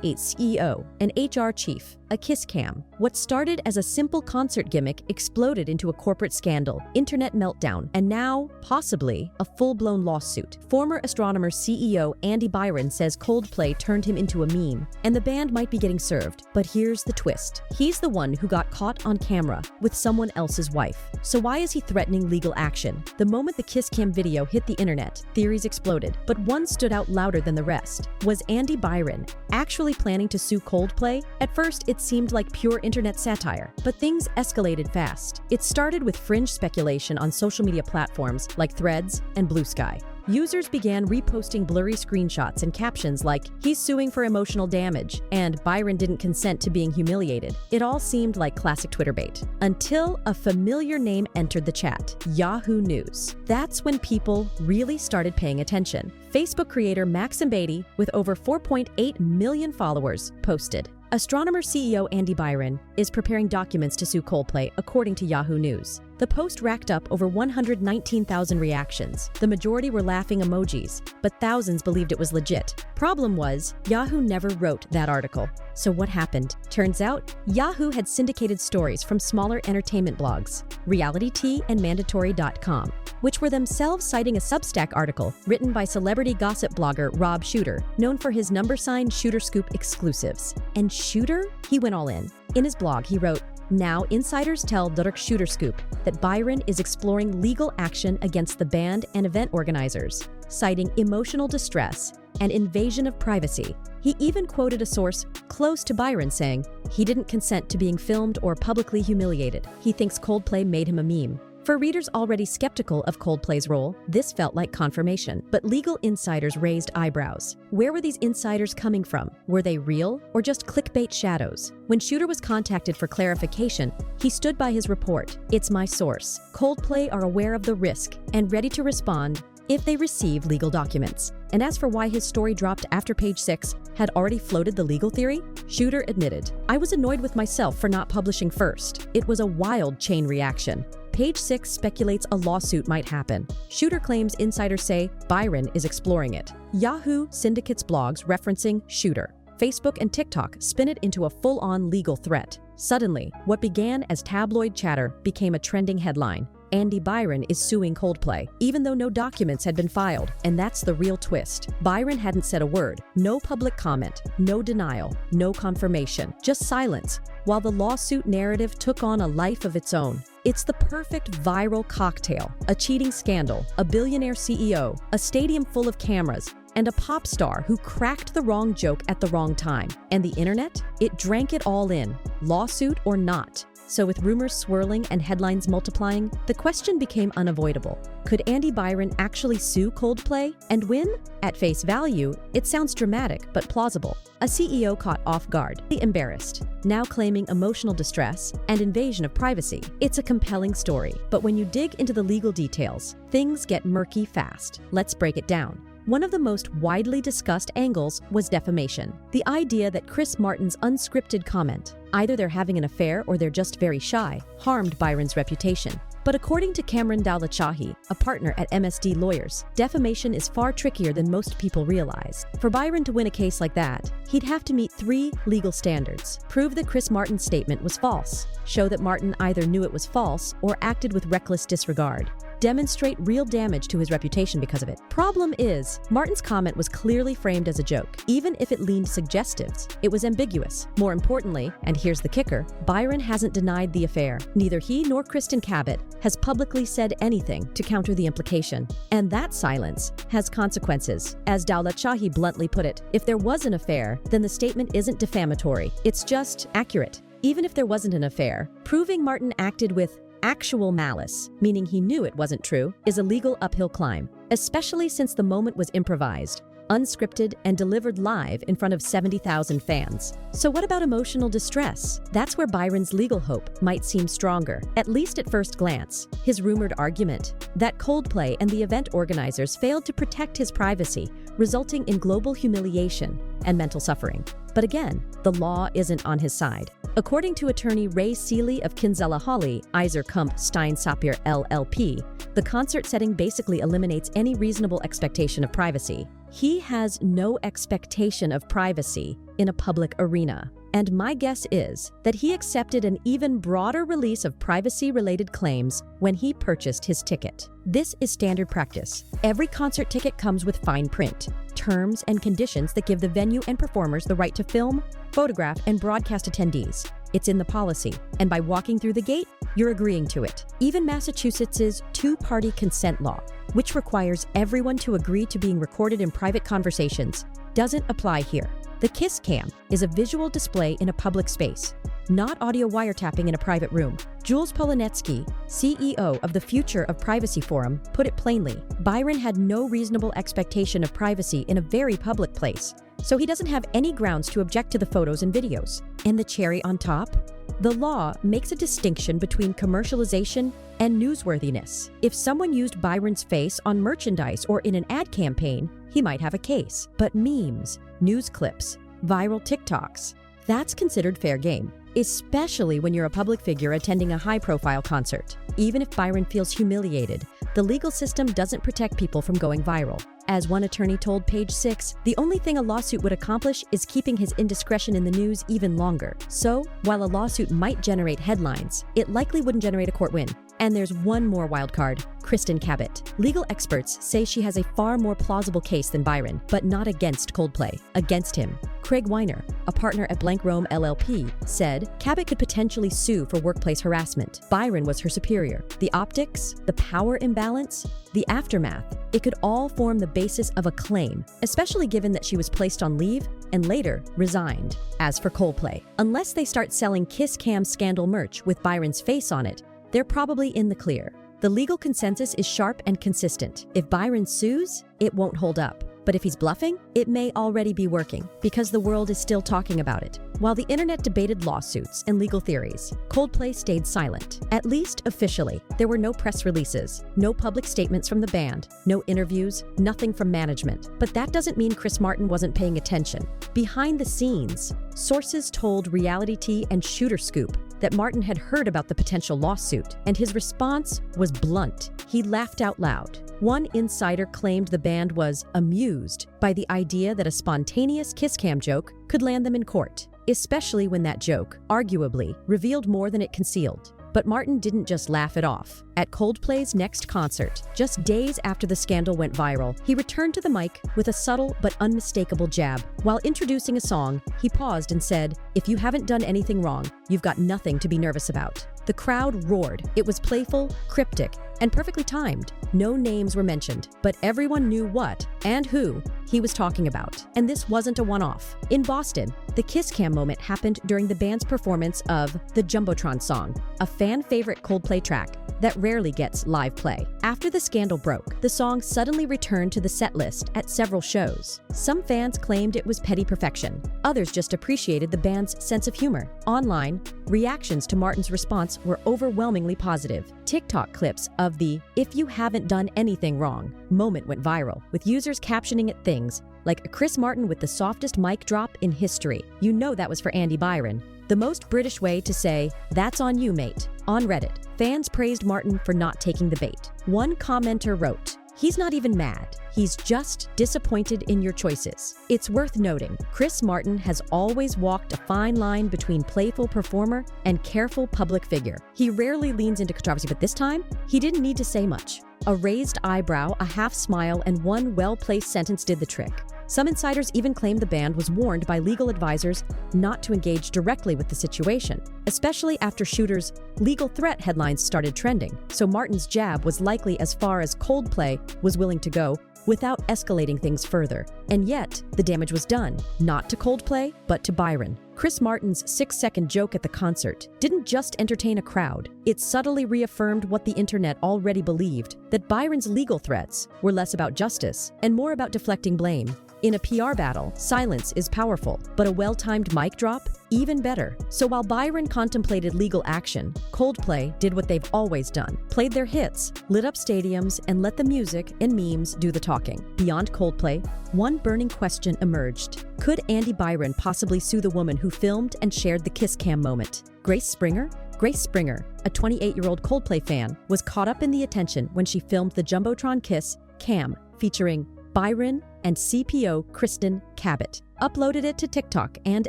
a CEO, an HR chief, a kiss cam. What started as a simple concert gimmick exploded into a corporate scandal, internet meltdown, and now, possibly, a full-blown lawsuit. Former Astronomer CEO Andy Byron says Coldplay turned him into a meme, and the band might be getting served. But here's the twist. He's the one who got caught on camera with someone else's wife. So why is he threatening legal action? The moment the kiss cam video hit the internet, theories exploded, but one stood out louder than the rest. Was Andy Byron actually planning to sue Coldplay? At first, it seemed like pure internet satire, but things escalated fast. It started with fringe speculation on social media platforms like Threads and Blue Sky. Users began reposting blurry screenshots and captions like, "He's suing for emotional damage," and "Byron didn't consent to being humiliated." It all seemed like classic Twitter bait. Until a familiar name entered the chat, Yahoo News. That's when people really started paying attention. Facebook creator Maxim Beatty, with over 4.8 million followers, posted, "Astronomer CEO Andy Byron is preparing documents to sue Coldplay," according to Yahoo News. The post racked up over 119,000 reactions. The majority were laughing emojis, but thousands believed it was legit. Problem was, Yahoo never wrote that article. So what happened? Turns out, Yahoo had syndicated stories from smaller entertainment blogs, RealityT and Mandatory.com, which were themselves citing a Substack article written by celebrity gossip blogger Rob Shooter, known for his number-sign Shooter Scoop exclusives. And Shooter? He went all in. In his blog, he wrote, "Now, insiders tell the Shooter Scoop that Byron is exploring legal action against the band and event organizers, citing emotional distress and invasion of privacy." He even quoted a source close to Byron saying he didn't consent to being filmed or publicly humiliated. He thinks Coldplay made him a meme. For readers already skeptical of Coldplay's role, this felt like confirmation. But legal insiders raised eyebrows. Where were these insiders coming from? Were they real or just clickbait shadows? When Shooter was contacted for clarification, he stood by his report. "It's my source. Coldplay are aware of the risk and ready to respond if they receive legal documents." And as for why his story dropped after page 6 had already floated the legal theory, Shooter admitted, "I was annoyed with myself for not publishing first. It was a wild chain reaction." Page 6 speculates a lawsuit might happen. Shooter claims insiders say Byron is exploring it. Yahoo syndicates blogs referencing Shooter. Facebook and TikTok spin it into a full-on legal threat. Suddenly, what began as tabloid chatter became a trending headline. Andy Byron is suing Coldplay, even though no documents had been filed. And that's the real twist. Byron hadn't said a word. No public comment, no denial, no confirmation, just silence, while the lawsuit narrative took on a life of its own. It's the perfect viral cocktail: a cheating scandal, a billionaire CEO, a stadium full of cameras, and a pop star who cracked the wrong joke at the wrong time. And the internet? It drank it all in, lawsuit or not. So with rumors swirling and headlines multiplying, the question became unavoidable. Could Andy Byron actually sue Coldplay and win? At face value, it sounds dramatic but plausible. A CEO caught off guard, embarrassed, now claiming emotional distress and invasion of privacy. It's a compelling story, but when you dig into the legal details, things get murky fast. Let's break it down. One of the most widely discussed angles was defamation. The idea that Chris Martin's unscripted comment, either they're having an affair or they're just very shy, harmed Byron's reputation. But according to Cameron Dowlachahi, a partner at MSD Lawyers, defamation is far trickier than most people realize. For Byron to win a case like that, he'd have to meet 3 legal standards. Prove that Chris Martin's statement was false. Show that Martin either knew it was false or acted with reckless disregard. Demonstrate real damage to his reputation because of it. Problem is, Martin's comment was clearly framed as a joke. Even if it leaned suggestives, it was ambiguous. More importantly, and here's the kicker, Byron hasn't denied the affair. Neither he nor Kristin Cabot has publicly said anything to counter the implication. And that silence has consequences. As Dowlachahi bluntly put it, if there was an affair, then the statement isn't defamatory. It's just accurate. Even if there wasn't an affair, proving Martin acted with actual malice, meaning he knew it wasn't true, is a legal uphill climb, especially since the moment was improvised, unscripted, and delivered live in front of 70,000 fans. So what about emotional distress? That's where Byron's legal hope might seem stronger, at least at first glance. His rumored argument that Coldplay and the event organizers failed to protect his privacy, resulting in global humiliation and mental suffering. But again, the law isn't on his side. According to attorney Ray Seeley of Kinsella Hawley, Iser Kump Stein Sapir LLP, the concert setting basically eliminates any reasonable expectation of privacy. He has no expectation of privacy in a public arena. And my guess is that he accepted an even broader release of privacy-related claims when he purchased his ticket. This is standard practice. Every concert ticket comes with fine print, terms and conditions that give the venue and performers the right to film, photograph, and broadcast attendees. It's in the policy, and by walking through the gate, you're agreeing to it. Even Massachusetts' two-party consent law, which requires everyone to agree to being recorded in private conversations, doesn't apply here. The Kiss Cam is a visual display in a public space, not audio wiretapping in a private room. Jules Polonetsky, CEO of the Future of Privacy Forum, put it plainly. Byron had no reasonable expectation of privacy in a very public place, so he doesn't have any grounds to object to the photos and videos. And the cherry on top? The law makes a distinction between commercialization and newsworthiness. If someone used Byron's face on merchandise or in an ad campaign, he might have a case. But memes, news clips, viral TikToks, that's considered fair game, especially when you're a public figure attending a high-profile concert. Even if Byron feels humiliated, the legal system doesn't protect people from going viral. As one attorney told Page 6, the only thing a lawsuit would accomplish is keeping his indiscretion in the news even longer. So, while a lawsuit might generate headlines, it likely wouldn't generate a court win. And there's one more wild card, Kristin Cabot. Legal experts say she has a far more plausible case than Byron, but not against Coldplay, against him. Craig Weiner, a partner at Blank Rome LLP, said Cabot could potentially sue for workplace harassment. Byron was her superior. The optics, the power imbalance, the aftermath, it could all form the basis of a claim, especially given that she was placed on leave and later resigned. As for Coldplay, unless they start selling Kiss Cam scandal merch with Byron's face on it, they're probably in the clear. The legal consensus is sharp and consistent. If Byron sues, it won't hold up. But if he's bluffing, it may already be working, because the world is still talking about it. While the internet debated lawsuits and legal theories, Coldplay stayed silent. At least officially, there were no press releases, no public statements from the band, no interviews, nothing from management. But that doesn't mean Chris Martin wasn't paying attention. Behind the scenes, sources told Reality Tea and Shooter Scoop that Martin had heard about the potential lawsuit, and his response was blunt. He laughed out loud. One insider claimed the band was amused by the idea that a spontaneous Kiss Cam joke could land them in court, especially when that joke, arguably, revealed more than it concealed. But Martin didn't just laugh it off. At Coldplay's next concert, just days after the scandal went viral, he returned to the mic with a subtle but unmistakable jab. While introducing a song, he paused and said, "If you haven't done anything wrong, you've got nothing to be nervous about." The crowd roared. It was playful, cryptic, and perfectly timed. No names were mentioned, but everyone knew what and who he was talking about. And this wasn't a one-off. In Boston, the Kiss Cam moment happened during the band's performance of the Jumbotron song, a fan-favorite Coldplay track that rarely gets live play. After the scandal broke, the song suddenly returned to the set list at several shows. Some fans claimed it was petty perfection. Others just appreciated the band's sense of humor. Online, reactions to Martin's response were overwhelmingly positive. TikTok clips of the "if you haven't done anything wrong" moment went viral, with users captioning it things like "Chris Martin with the softest mic drop in history." You know that was for Andy Byron. The most British way to say, "That's on you, mate." On Reddit, fans praised Martin for not taking the bait. One commenter wrote, "He's not even mad. He's just disappointed in your choices." It's worth noting, Chris Martin has always walked a fine line between playful performer and careful public figure. He rarely leans into controversy, but this time, he didn't need to say much. A raised eyebrow, a half smile, and one well-placed sentence did the trick. Some insiders even claimed the band was warned by legal advisors not to engage directly with the situation, especially after Shooter's legal threat headlines started trending. So Martin's jab was likely as far as Coldplay was willing to go without escalating things further. And yet, the damage was done, not to Coldplay, but to Byron. Chris Martin's 6-second joke at the concert didn't just entertain a crowd. It subtly reaffirmed what the internet already believed, that Byron's legal threats were less about justice and more about deflecting blame. In a PR battle, silence is powerful, but a well-timed mic drop, even better. So while Byron contemplated legal action, Coldplay did what they've always done. Played their hits, lit up stadiums, and let the music and memes do the talking. Beyond Coldplay, one burning question emerged. Could Andy Byron possibly sue the woman who filmed and shared the Kiss Cam moment? Grace Springer? Grace Springer, a 28-year-old Coldplay fan, was caught up in the attention when she filmed the Jumbotron Kiss Cam featuring Byron and CPO Kristin Cabot uploaded it to TikTok and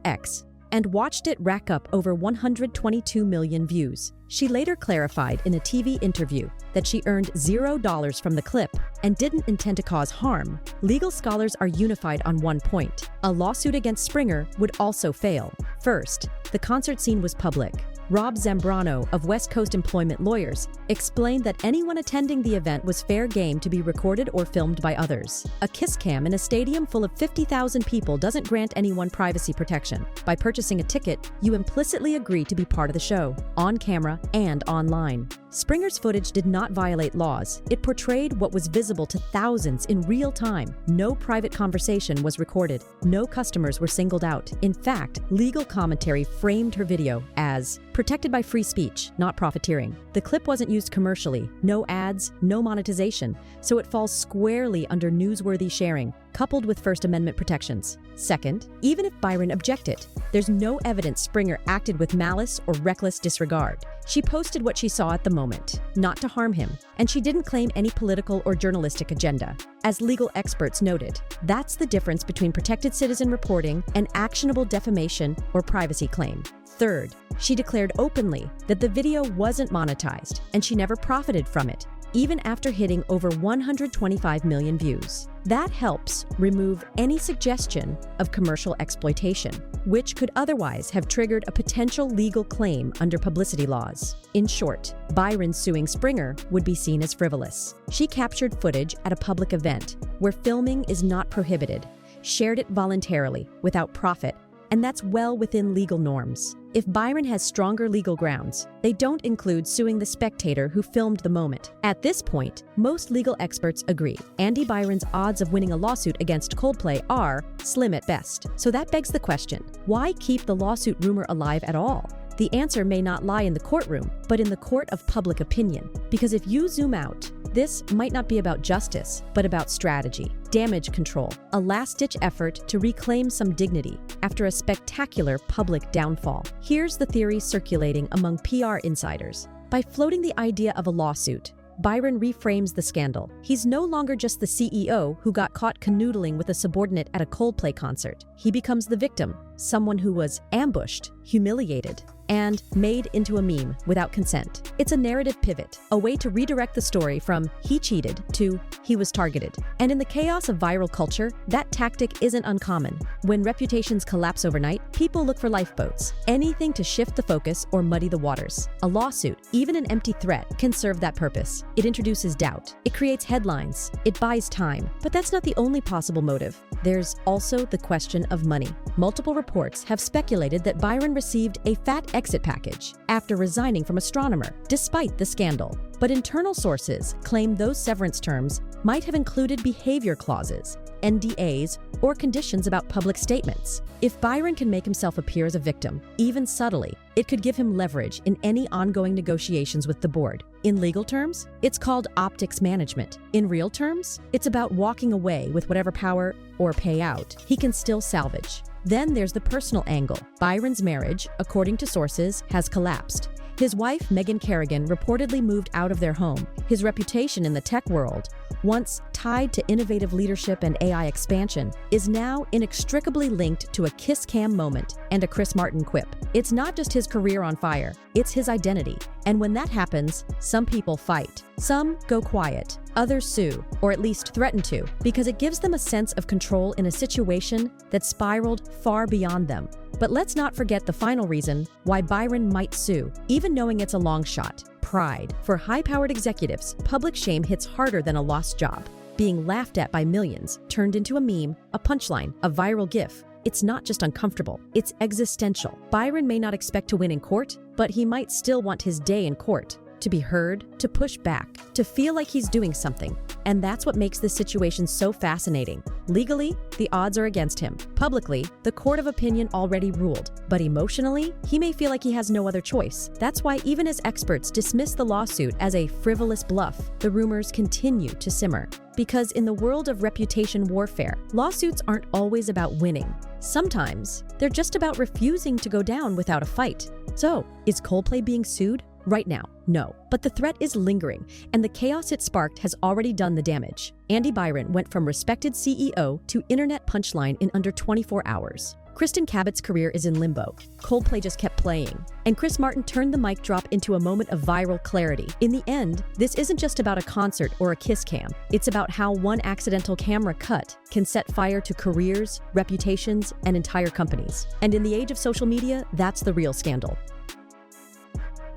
X, and watched it rack up over 122 million views. She later clarified in a TV interview that she earned $0 from the clip and didn't intend to cause harm. Legal scholars are unified on one point: a lawsuit against Springer would also fail. First, the concert scene was public. Rob Zambrano of West Coast Employment Lawyers explained that anyone attending the event was fair game to be recorded or filmed by others. A kiss cam in a stadium full of 50,000 people doesn't grant anyone privacy protection. By purchasing a ticket, you implicitly agree to be part of the show, on camera and online. Springer's footage did not violate laws. It portrayed what was visible to thousands in real time. No private conversation was recorded. No customers were singled out. In fact, legal commentary framed her video as protected by free speech, not profiteering. The clip wasn't used commercially, no ads, no monetization, so it falls squarely under newsworthy sharing, coupled with First Amendment protections. Second, even if Byron objected, there's no evidence Springer acted with malice or reckless disregard. She posted what she saw at the moment, not to harm him, and she didn't claim any political or journalistic agenda. As legal experts noted, that's the difference between protected citizen reporting and actionable defamation or privacy claim. Third, she declared openly that the video wasn't monetized and she never profited from it, even after hitting over 125 million views. That helps remove any suggestion of commercial exploitation, which could otherwise have triggered a potential legal claim under publicity laws. In short, Byron suing Springer would be seen as frivolous. She captured footage at a public event where filming is not prohibited, shared it voluntarily, without profit, and that's well within legal norms. If Byron has stronger legal grounds, they don't include suing the spectator who filmed the moment. At this point, most legal experts agree Andy Byron's odds of winning a lawsuit against Coldplay are slim at best. So that begs the question, why keep the lawsuit rumor alive at all? The answer may not lie in the courtroom, but in the court of public opinion. Because if you zoom out, this might not be about justice, but about strategy, damage control, a last-ditch effort to reclaim some dignity after a spectacular public downfall. Here's the theory circulating among PR insiders. By floating the idea of a lawsuit, Byron reframes the scandal. He's no longer just the CEO who got caught canoodling with a subordinate at a Coldplay concert. He becomes the victim, someone who was ambushed, humiliated, and made into a meme without consent. It's a narrative pivot, a way to redirect the story from "he cheated" to "he was targeted." And in the chaos of viral culture, that tactic isn't uncommon. When reputations collapse overnight, people look for lifeboats, anything to shift the focus or muddy the waters. A lawsuit, even an empty threat, can serve that purpose. It introduces doubt. It creates headlines. It buys time. But that's not the only possible motive. There's also the question of money. Multiple reports have speculated that Byron received a fat exit package after resigning from Astronomer, despite the scandal. But internal sources claim those severance terms might have included behavior clauses, NDAs, or conditions about public statements. If Byron can make himself appear as a victim, even subtly, it could give him leverage in any ongoing negotiations with the board. In legal terms, it's called optics management. In real terms, it's about walking away with whatever power or payout he can still salvage. Then there's the personal angle. Byron's marriage, according to sources, has collapsed. His wife, Megan Kerrigan, reportedly moved out of their home. His reputation in the tech world, once tied to innovative leadership and AI expansion, is now inextricably linked to a kiss cam moment and a Chris Martin quip. It's not just his career on fire, it's his identity. And when that happens, some people fight. Some go quiet, others sue, or at least threaten to, because it gives them a sense of control in a situation that spiraled far beyond them. But let's not forget the final reason why Byron might sue, even knowing it's a long shot: pride. For high-powered executives, public shame hits harder than a lost job. Being laughed at by millions, turned into a meme, a punchline, a viral gif. It's not just uncomfortable, it's existential. Byron may not expect to win in court, but he might still want his day in court. To be heard, to push back, to feel like he's doing something. And that's what makes this situation so fascinating. Legally, the odds are against him. Publicly, the court of opinion already ruled. But emotionally, he may feel like he has no other choice. That's why even as experts dismiss the lawsuit as a frivolous bluff, the rumors continue to simmer. Because in the world of reputation warfare, lawsuits aren't always about winning. Sometimes, they're just about refusing to go down without a fight. So, is Coldplay being sued? Right now, no. But the threat is lingering, and the chaos it sparked has already done the damage. Andy Byron went from respected CEO to internet punchline in under 24 hours. Kristin Cabot's career is in limbo. Coldplay just kept playing. And Chris Martin turned the mic drop into a moment of viral clarity. In the end, this isn't just about a concert or a kiss cam. It's about how one accidental camera cut can set fire to careers, reputations, and entire companies. And in the age of social media, that's the real scandal.